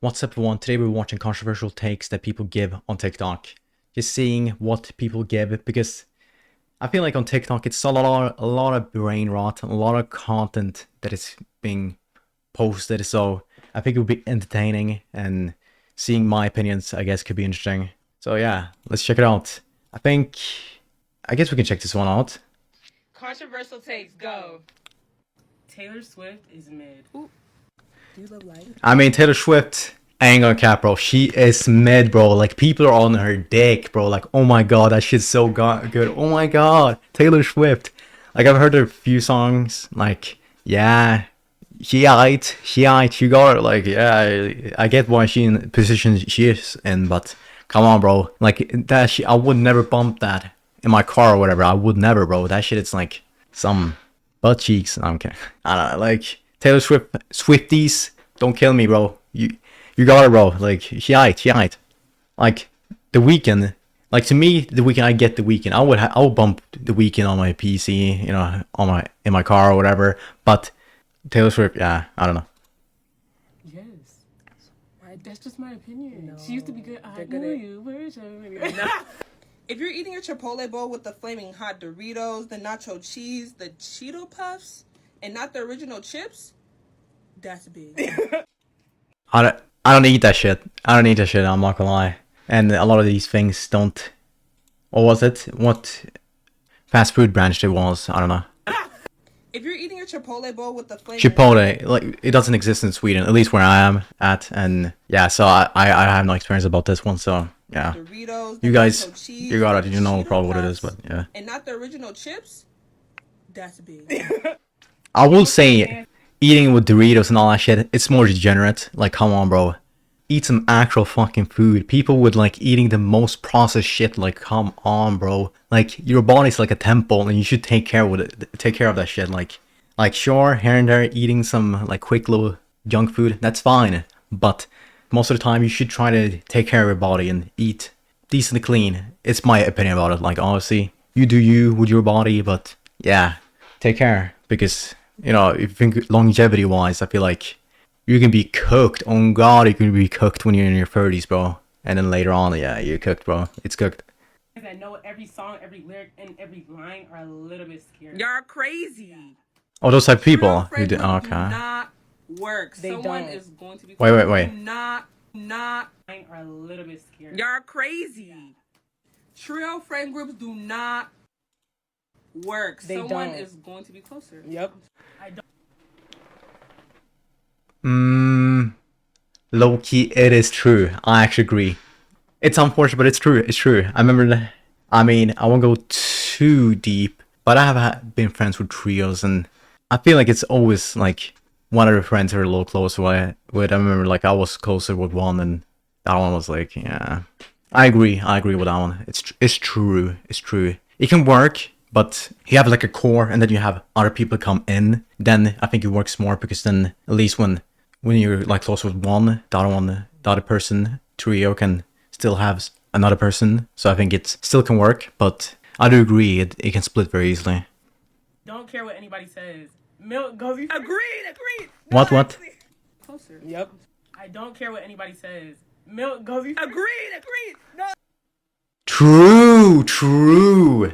What's up everyone, today we're watching controversial takes that people give on TikTok. Just seeing what people give, because I feel like on TikTok it's a lot of brain rot, a lot of content that is being posted, so I think it would be entertaining, and seeing my opinions I guess could be interesting. So yeah, let's check it out. I guess we can check this one out. Controversial takes, go. Taylor Swift is mid. Ooh. Do you love life? I mean, Taylor Swift, I ain't gonna cap, bro. She is mid, bro. Like, people are on her dick, bro. Like, oh my god, that shit's so good. Oh my god, Taylor Swift. Like, I've heard her a few songs. Like, yeah, she got her. Like, yeah, I get why she in the position she is in, but come on, bro. Like, that shit, I would never bump that in my car or whatever. I would never, bro. That shit, it's like some butt cheeks. I'm kidding. I don't know, like, Taylor Swift, Swifties, don't kill me, bro. You got it, bro. Like, she aight. Like, The Weeknd. Like, to me, The Weeknd, I get The Weeknd. I would bump The Weeknd on my PC, you know, in my car or whatever. But Taylor Swift, yeah, I don't know. Yes. That's just my opinion. No. She used to be good. I They're knew good at- you were showing me. If you're eating your Chipotle bowl with the flaming hot Doritos, the nacho cheese, the Cheeto Puffs, and not the original chips, that's big. I don't eat that shit. I'm not gonna lie. And a lot of these things don't. What was it? What fast food branch it was? I don't know. If you're eating your Chipotle bowl with the flaming Chipotle, like, it doesn't exist in Sweden, at least where I am at. And yeah, so I have no experience about this one. So yeah, Doritos, the you guys, nacho cheese, you got it. the You know Cheeto probably what it is, Puffs, but yeah. and not the original chips, that's big. I will say, eating with Doritos and all that shit, it's more degenerate. Like, come on, bro. Eat some actual fucking food. People with, like, eating the most processed shit. Like, come on, bro. Like, your body's like a temple, and you should take care of it. Take care of that shit. Like, sure, here and there, eating some, like, quick little junk food, that's fine. But most of the time, you should try to take care of your body and eat decently clean. It's my opinion about it. Like, honestly, you do you with your body, but yeah, take care, because, you know, if you think longevity wise, I feel like you can be cooked. Oh god, you can be cooked when you're in your 30s, bro. And then later on, yeah, you're cooked, bro. It's cooked. I know every song, every lyric, and every line are a little bit scary. Y'all crazy. Oh, those type of people who Friend do. group Okay. do not work. They Someone don't. is going to be. Wait. Do not. Line are a little bit scary. Y'all crazy. Trio friend groups do not work. They Someone don't. is going to be closer. Yep. I don't. Low key, it is true. I actually agree. It's unfortunate, but it's true. It's true. I remember. I mean, I won't go too deep, but I have been friends with trios, and I feel like it's always like one of the friends are a little closer with. I remember, like, I was closer with one, and that one was like, yeah. I agree with that one. It's true. It's true. It can work, but you have like a core, and then you have other people come in. Then I think it works more, because then at least when you're like close with one, the other person trio can still have another person. So I think it still can work, but I do agree it can split very easily. Don't care what anybody says. Milk goes before. Agreed. What? Actually, closer. Yep. I don't care what anybody says. Milk goes before. Agreed. No. True.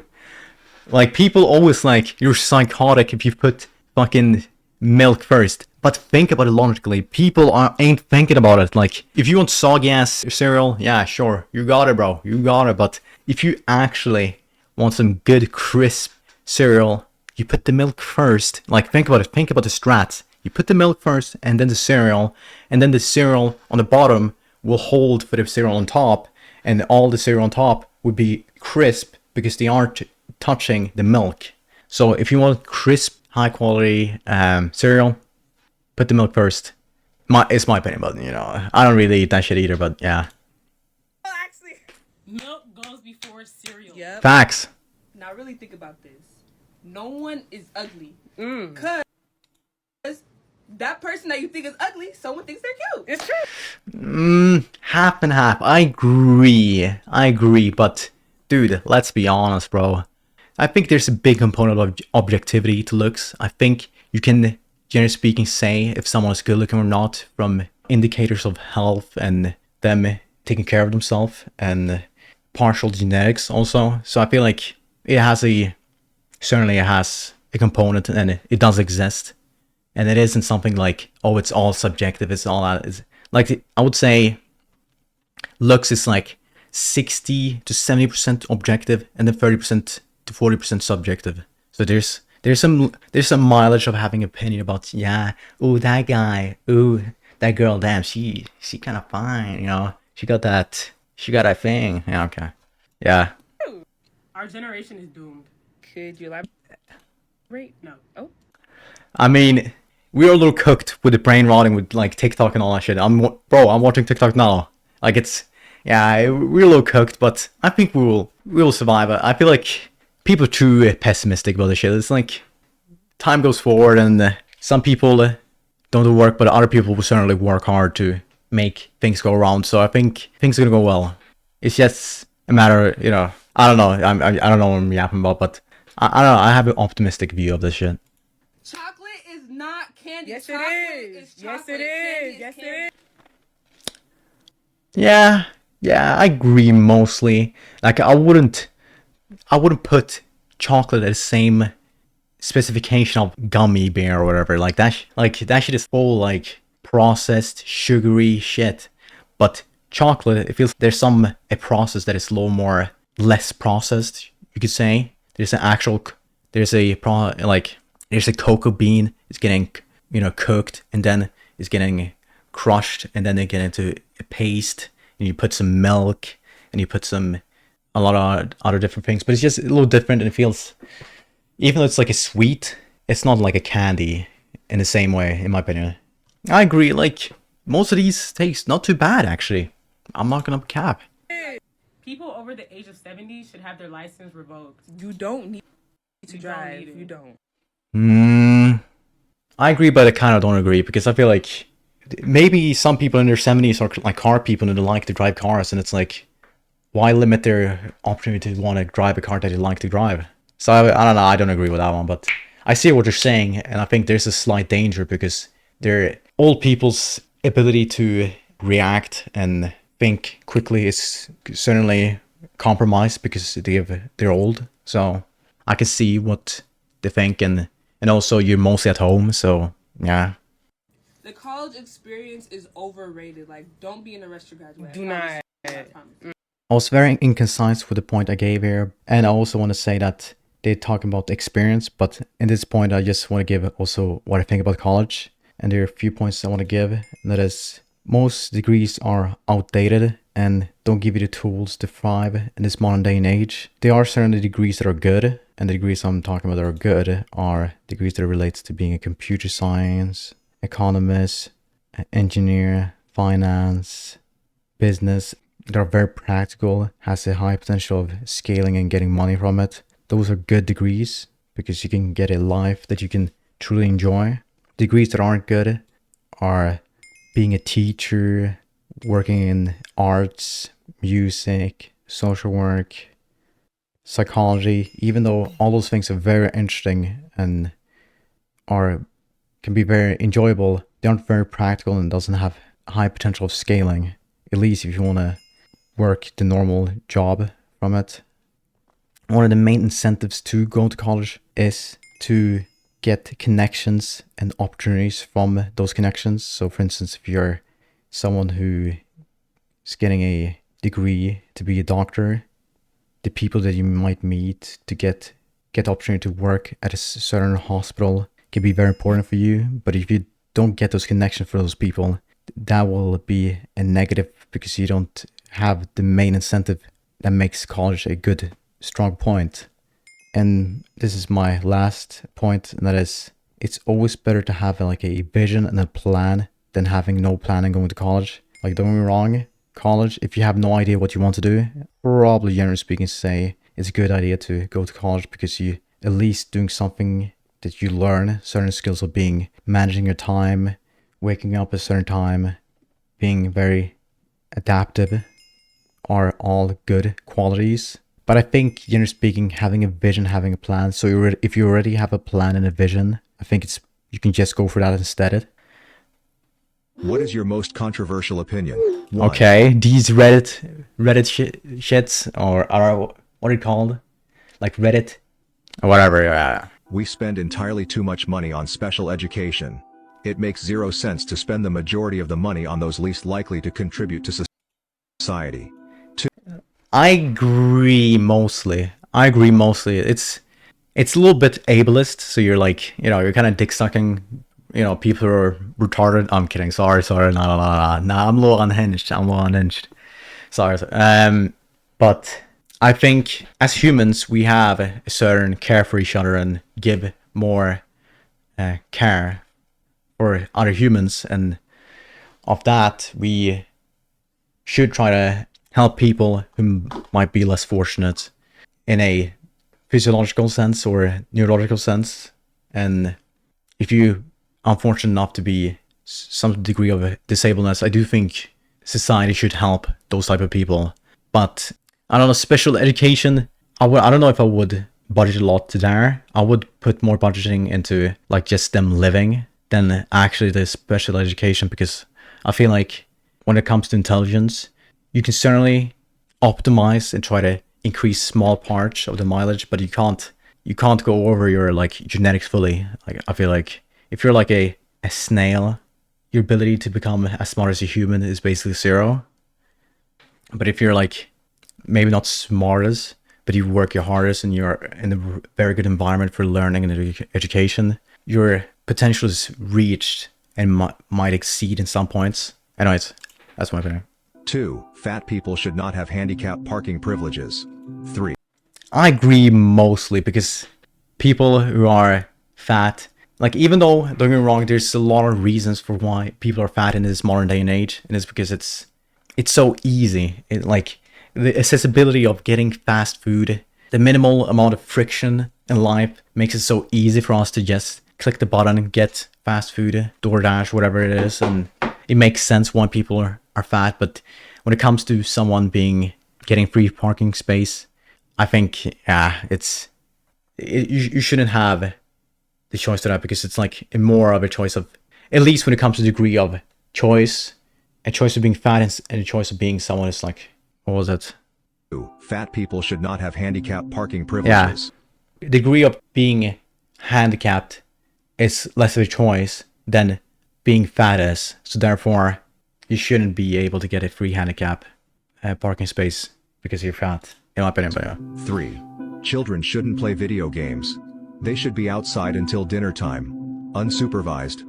Like, people always like, you're psychotic if you put fucking milk first. But think about it logically. People ain't thinking about it. Like, if you want soggy ass cereal, yeah, sure, you got it, bro. You got it. But if you actually want some good crisp cereal, you put the milk first. Like, think about it. Think about the strats. You put the milk first, and then the cereal, and then the cereal on the bottom will hold for the cereal on top, and all the cereal on top would be crisp because they aren't touching the milk. So if you want crisp, high quality cereal, put the milk first. It's my opinion, but, you know, I don't really eat that shit either, but yeah. Well, actually, Milk goes before cereal. yep. Facts. Now really think about this. No one is ugly. Mm. Cause that person that you think is ugly, someone thinks they're cute. It's true. Half and half. I agree, but dude, let's be honest, bro. I think there's a big component of objectivity to looks. I think you can, generally speaking, say if someone is good looking or not from indicators of health and them taking care of themselves and partial genetics also. So I feel like it has a certainly it has a component and it does exist. And it isn't something like, oh, it's all subjective, it's all that. It's like, I would say looks is like 60 to 70% objective and then 30% to 40% subjective. So there's some mileage of having opinion about, yeah, oh, that guy, oh, that girl, damn, she kind of fine, you know, she got that thing. Yeah, okay, yeah. Our generation is doomed. Could you elaborate? No. Oh. I mean, we're a little cooked with the brain rotting with like TikTok and all that shit. I'm watching TikTok now. Like it's, yeah, we're a little cooked, but I think we will survive. I feel like people are too pessimistic about this shit. It's like time goes forward, and some people don't do work, but other people will certainly work hard to make things go around. So I think things are gonna go well. It's just a matter, you know. I don't know. I don't know what I'm yapping about, but I don't know. I have an optimistic view of this shit. Chocolate is not candy. Yes, chocolate it is. Yes, chocolate. it Candy is. Yes, it candy. is. Yeah, I agree mostly. Like I wouldn't put chocolate at the same specification of gummy bear or whatever. Like that shit is full like processed sugary shit. But chocolate, it feels there's a process that is a little more less processed. You could say there's an actual there's a pro like there's a cocoa bean. It's getting cooked and then it's getting crushed and then they get into a paste and you put some milk and you put a lot of other different things, but it's just a little different and it feels, even though it's like a sweet, it's not like a candy in the same way, in my opinion. I agree, like most of these taste not too bad actually. I'm not gonna cap. People over the age of 70 should have their license revoked. You don't need to You don't drive. need it. You don't. I agree, but I kind of don't agree because I feel like maybe some people in their 70s are like car people and they like to drive cars, and it's like, why limit their opportunity to want to drive a car that they like to drive? So I don't know. I don't agree with that one, but I see what you're saying, and I think there's a slight danger because they're old people's ability to react and think quickly is certainly compromised because they're old. So I can see what they think, and also you're mostly at home, so yeah. The college experience is overrated. Like, don't be in a rush to graduate. Do not. I promise. I was very inconcise with the point I gave here, and I also want to say that they're talking about experience, but in this point I just want to give also what I think about college, and there are a few points I want to give, and that is, most degrees are outdated and don't give you the tools to thrive in this modern day and age. There are certainly degrees that are good, and the degrees I'm talking about that are good are degrees that relate to being a computer science, economist, engineer, finance, business. They're very practical, has a high potential of scaling and getting money from it. Those are good degrees because you can get a life that you can truly enjoy. Degrees that aren't good are being a teacher, working in arts, music, social work, psychology. Even though all those things are very interesting and can be very enjoyable, they aren't very practical and doesn't have high potential of scaling. At least if you want to work the normal job from it. One of the main incentives to go to college is to get connections and opportunities from those connections. So for instance, if you're someone who is getting a degree to be a doctor, the people that you might meet to get opportunity to work at a certain hospital can be very important for you. But if you don't get those connections for those people, that will be a negative because you don't have the main incentive that makes college a good, strong point. And this is my last point, and that is, it's always better to have like a vision and a plan than having no plan and going to college. Like, don't get me wrong, college, if you have no idea what you want to do, probably generally speaking say it's a good idea to go to college because you at least doing something that you learn certain skills of being managing your time, waking up at a certain time, being very adaptive are all good qualities. But I think, generally speaking, having a vision, having a plan. So if you already have a plan and a vision, I think you can just go for that instead. What is your most controversial opinion? 1. Okay, these Reddit shits, or are what are they called? Like Reddit or whatever. We spend entirely too much money on special education. It makes zero sense to spend the majority of the money on those least likely to contribute to society. I agree mostly. It's a little bit ableist, so you're like, you're kind of dick sucking. People who are retarded. I'm kidding. Sorry. No, I'm a little unhinged. Sorry. But I think as humans, we have a certain care for each other and give more care for other humans, and of that, we should try to help people who might be less fortunate in a physiological sense or neurological sense. And if you are unfortunate enough to be some degree of disableness, I do think society should help those type of people. But I don't know, special education, I don't know if I would budget a lot to there. I would put more budgeting into like just them living than actually the special education, because I feel like when it comes to intelligence, you can certainly optimize and try to increase small parts of the mileage, but you can't go over your like genetics fully. Like I feel like if you're like a snail, your ability to become as smart as a human is basically zero. But if you're like maybe not smartest, but you work your hardest and you're in a very good environment for learning and education, your potential is reached and might exceed in some points. Anyways, that's my opinion. 2. Fat people should not have handicap parking privileges. 3. I agree mostly, because people who are fat, like, even though, don't get me wrong, there's a lot of reasons for why people are fat in this modern day and age, and it's because it's so easy. Like the accessibility of getting fast food, the minimal amount of friction in life makes it so easy for us to just click the button and get fast food, DoorDash, whatever it is, and it makes sense why people are fat. But when it comes to someone getting free parking space, I think you shouldn't have the choice to that, because it's like more of a choice of, at least when it comes to degree of choice, a choice of being fat and a choice of being someone is like, what was it? 2. Fat people should not have handicap parking privileges. Yeah, degree of being handicapped is less of a choice than being fat is, so therefore you shouldn't be able to get a free handicap parking space because you're fat, in my opinion. But yeah. 3. Children shouldn't play video games. They should be outside until dinner time, unsupervised.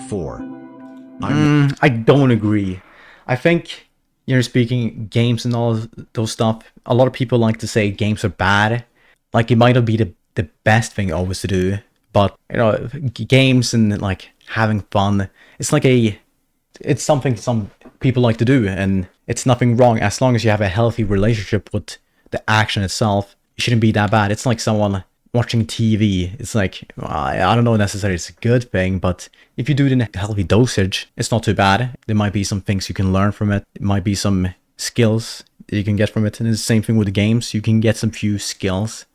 4. I don't agree. I think, speaking games and all those stuff, a lot of people like to say games are bad. Like, it might not be the best thing always to do, but games and like having fun, it's something some people like to do, and it's nothing wrong as long as you have a healthy relationship with the action itself. It shouldn't be that bad. It's like someone watching TV. It's like, I don't know necessarily it's a good thing, but if you do it in a healthy dosage, it's not too bad. There might be some things you can learn from it. It might be some skills that you can get from it. And it's the same thing with the games. You can get some few skills.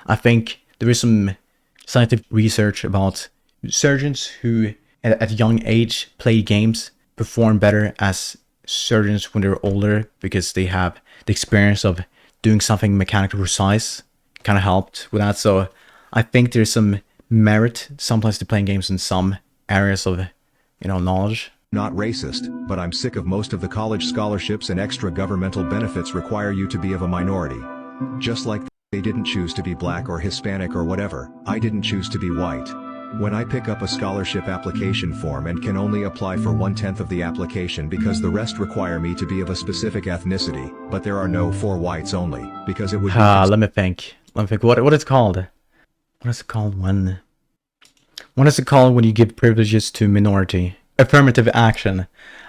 I think there is some scientific research about surgeons who at a young age play games perform better as surgeons when they're older, because they have the experience of doing something mechanically precise. Kind of helped with that. So I think there's some merit sometimes to playing games in some areas of knowledge. Not racist, but I'm sick of most of the college scholarships and extra governmental benefits require you to be of a minority. Just like they didn't choose to be black or Hispanic or whatever, I didn't choose to be white. When I pick up a scholarship application form and can only apply for 1/10 of the application because the rest require me to be of a specific ethnicity, but there are no for whites only, because it would be Let me think. What it's called? What is it called when you give privileges to minority? Affirmative action.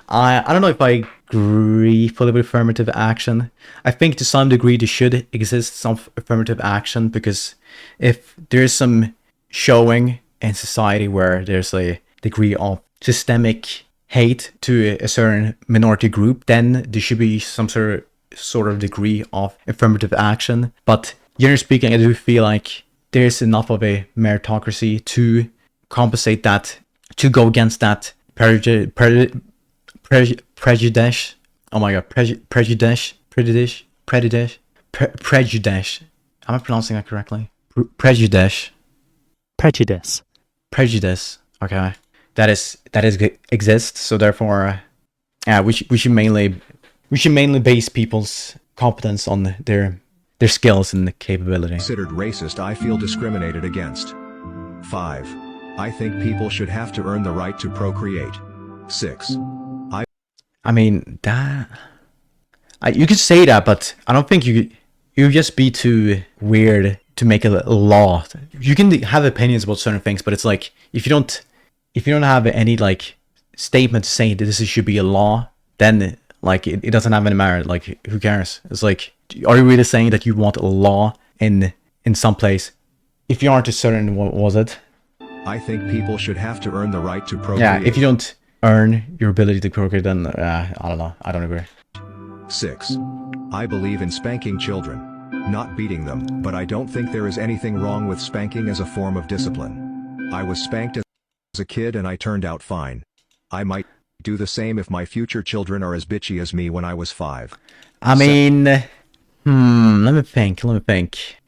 I don't know if I agree fully with affirmative action. I think to some degree there should exist some affirmative action, because if there's some showing in society where there's a degree of systemic hate to a certain minority group, then there should be some sort of degree of affirmative action. But generally speaking, I do feel like there's enough of a meritocracy to compensate that, to go against that prejudice. Oh my god, prejudice. Am I pronouncing that correctly? Prejudice. Prejudice. Okay, exists. So therefore, yeah, we should mainly base people's competence on their skills and capability. Considered racist, I feel discriminated against. 5. I think people should have to earn the right to procreate. 6. I mean that. You could say that, but I don't think you would just be too weird to make a law. You can have opinions about certain things, but it's like if you don't have any like statement saying that this should be a law, then like it doesn't have any merit. Like who cares? It's like, are you really saying that you want a law in some place? If you aren't certain, what was it? I think people should have to earn the right to procreate. Yeah, if you don't earn your ability to procreate, then I don't know. I don't agree. 6. I believe in spanking children. Not beating them, but I don't think there is anything wrong with spanking as a form of discipline. I was spanked as a kid and I turned out fine. I might do the same if my future children are as bitchy as me when I was 5. I mean, let me think.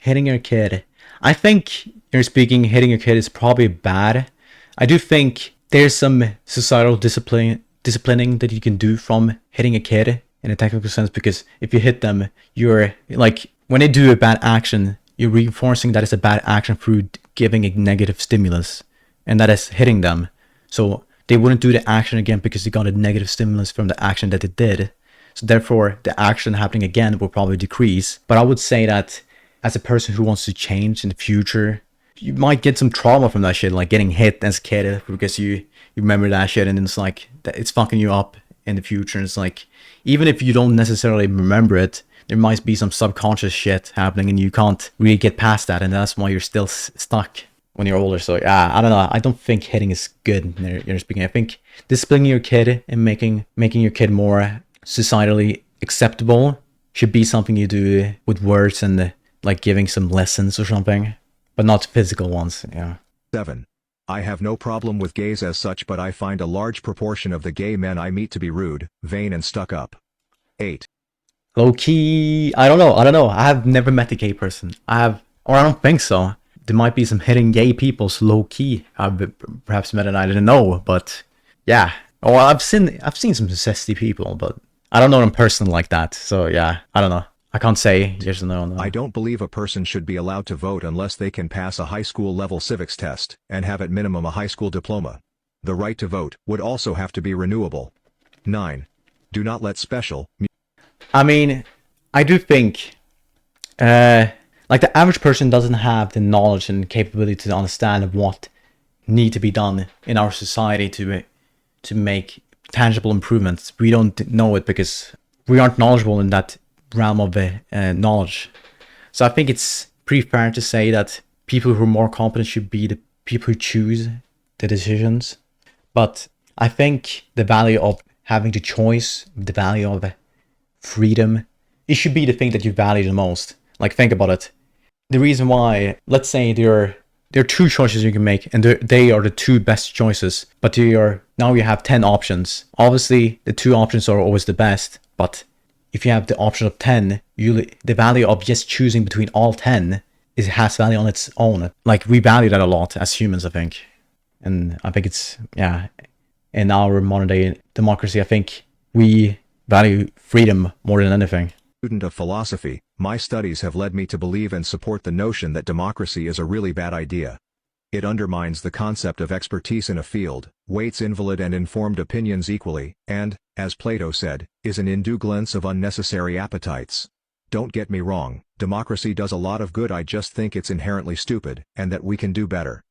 Hitting your kid. I think, hitting your kid is probably bad. I do think there's some societal disciplining that you can do from hitting a kid in a technical sense, because if you hit them, you're like, when they do a bad action, you're reinforcing that it's a bad action through giving a negative stimulus, and that is hitting them. So they wouldn't do the action again because they got a negative stimulus from the action that they did. So therefore, the action happening again will probably decrease. But I would say that as a person who wants to change in the future, you might get some trauma from that shit, like getting hit as a kid, because you remember that shit, and it's like, it's fucking you up in the future. And it's like, even if you don't necessarily remember it, there might be some subconscious shit happening and you can't really get past that, and that's why you're still stuck when you're older. So yeah, I don't know. I don't think hitting is good. You're speaking. I think disciplining your kid and making your kid more societally acceptable should be something you do with words and like giving some lessons or something, but not physical ones. Yeah. 7. I have no problem with gays as such, but I find a large proportion of the gay men I meet to be rude, vain and stuck up. 8. Low key, I don't know. I have never met a gay person. I don't think so. There might be some hitting gay people, so low key. I've perhaps met and I didn't know, but yeah. Oh, I've seen some zesty people, but I don't know them personally like that. So yeah, I don't know. I can't say yes or no. I don't believe a person should be allowed to vote unless they can pass a high school level civics test and have at minimum a high school diploma. The right to vote would also have to be renewable. 9. Do not let special. I mean, I do think, like the average person doesn't have the knowledge and capability to understand what need to be done in our society to make tangible improvements. We don't know it because we aren't knowledgeable in that realm of knowledge. So I think it's pretty fair to say that people who are more competent should be the people who choose the decisions. But I think the value of having the choice, the value of freedom, it should be the thing that you value the most. Like, think about it. The reason why, let's say there are two choices you can make, and they are the two best choices, but now you have 10 options. Obviously, the two options are always the best, but if you have the option of 10, the value of just choosing between all 10 has value on its own. Like, we value that a lot as humans, I think. And I think it's, yeah, in our modern day democracy, I think we value freedom more than anything. Student of philosophy, my studies have led me to believe and support the notion that democracy is a really bad idea. It undermines the concept of expertise in a field, weights invalid and informed opinions equally, and, as Plato said, is an indulgence of unnecessary appetites. Don't get me wrong, democracy does a lot of good. I just think it's inherently stupid, and that we can do better.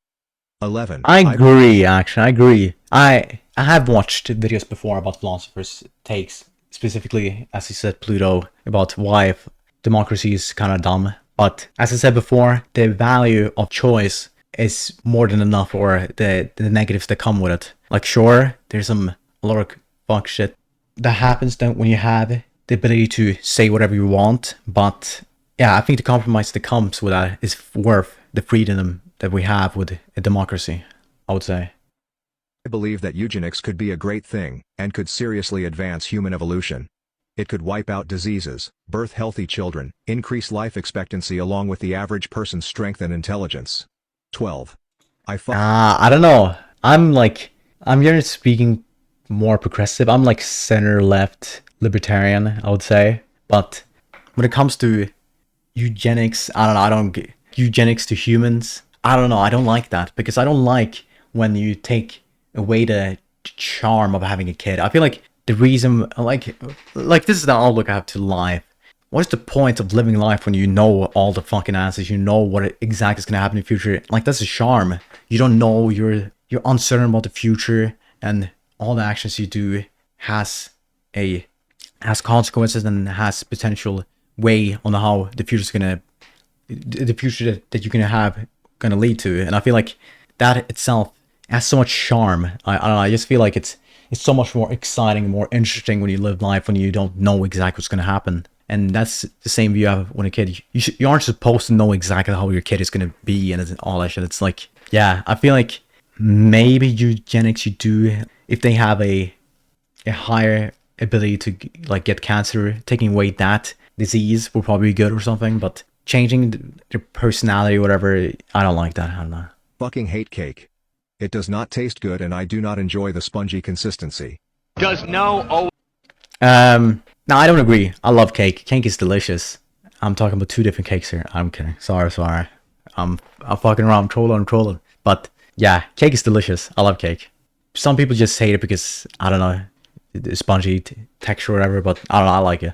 11. I agree, actually. I agree. I have watched videos before about philosophers' takes, specifically, as he said, Pluto, about why democracy is kind of dumb. But as I said before, the value of choice is more than enough, or the negatives that come with it. Like, sure, there's a lot of fuck shit that happens then when you have the ability to say whatever you want. But yeah, I think the compromise that comes with that is worth the freedom that we have with a democracy, I would say. I believe that eugenics could be a great thing, and could seriously advance human evolution. It could wipe out diseases, birth healthy children, increase life expectancy along with the average person's strength and intelligence. 12. I don't know. I'm generally speaking more progressive. I'm like center left libertarian, I would say. But when it comes to eugenics, I don't know. I don't get eugenics to humans. I don't know. I don't like that because I don't like when you take away the charm of having a kid. I feel like the reason, like this is the outlook I have to life. What's the point of living life when you know all the fucking answers? You know what exactly is gonna happen in the future. Like that's a charm. You don't know. You're uncertain about the future, and all the actions you do has consequences and has potential way on how the future's gonna the future that you're gonna have gonna lead to. And I feel like that itself has so much charm. I don't know. I just feel like it's so much more exciting, more interesting when you live life when you don't know exactly what's gonna happen. And that's the same view you have when a kid. You aren't supposed to know exactly how your kid is gonna be and all that shit. It's like, yeah, I feel like maybe eugenics you do if they have a higher ability to like get cancer, taking away that disease will probably be good or something. But changing their personality or whatever, I don't like that. I don't know. Fucking hate cake. It does not taste good and I do not enjoy the spongy consistency. Does no No, I don't agree. I love cake. Cake is delicious. I'm talking about two different cakes here. I'm kidding. Sorry. I'm fucking around. I'm trolling. But yeah, cake is delicious. I love cake. Some people just hate it because, I don't know, the spongy texture or whatever, but I don't know, I like it.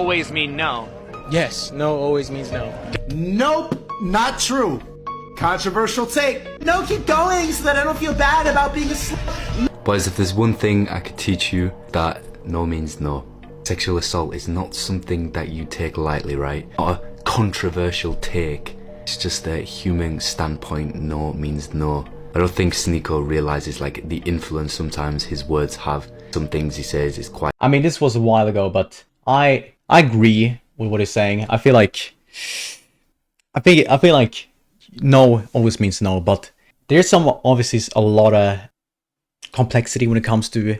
always mean no? Yes, no always means no. Nope, not true. Controversial take. No, keep going so that I don't feel bad about being a Boys, if there's one thing I could teach you, that no means no. Sexual assault is not something that you take lightly, right? Not a controversial take. It's just a human standpoint, no means no. I don't think Sneeko realizes like the influence sometimes his words have. Some things he says is quite... I mean, this was a while ago, but I agree with what he's saying. I feel like no always means no, but there's some obviously a lot of complexity when it comes to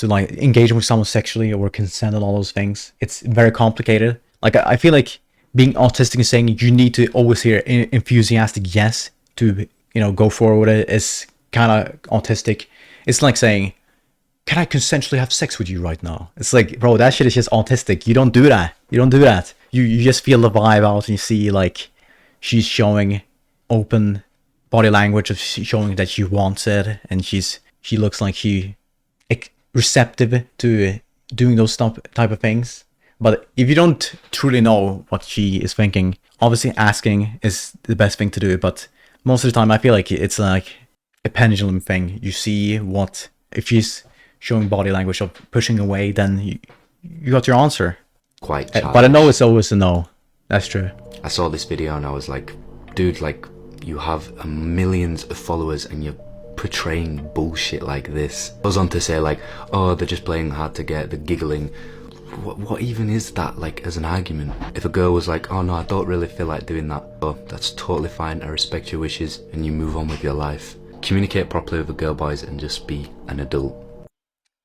like engaging with someone sexually or consent and all those things. It's very complicated. Like I feel like being autistic and saying you need to always hear an enthusiastic yes to go forward with it is kind of autistic. It's like saying, can I consensually have sex with you right now? It's like, bro, that shit is just autistic. You don't do that. You just feel the vibe out and you see like she's showing open body language of showing that she wants it, and she looks like she receptive to doing those type of things. But if you don't truly know what she is thinking, obviously asking is the best thing to do. But most of the time I feel like it's like a pendulum thing. You see what, if she's showing body language of pushing away, then you got your answer. quite But I know it's always a no. That's true. I saw this video and I was like, dude, like, you have millions of followers and you're portraying bullshit like this. Goes on to say like, oh, they're just playing hard to get, they're giggling. What even is that, like, as an argument? If a girl was like, oh no, I don't really feel like doing that, oh, that's totally fine, I respect your wishes, and you move on with your life. Communicate properly with the girl, boys, and just be an adult.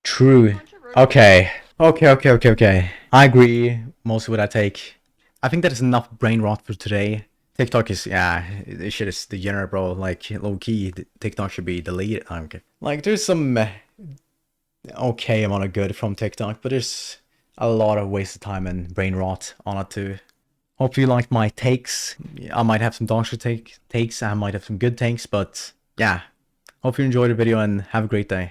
True. Okay. I agree mostly with that take. I think that is enough brain rot for today. TikTok is, this shit is degenerate, bro. Like, low-key, TikTok should be deleted. Okay. Like, there's some okay amount of good from TikTok, but there's a lot of wasted time and brain rot on it too. Hope you liked my takes. I might have some dog shit takes, I might have some good takes, but yeah. Hope you enjoyed the video and have a great day.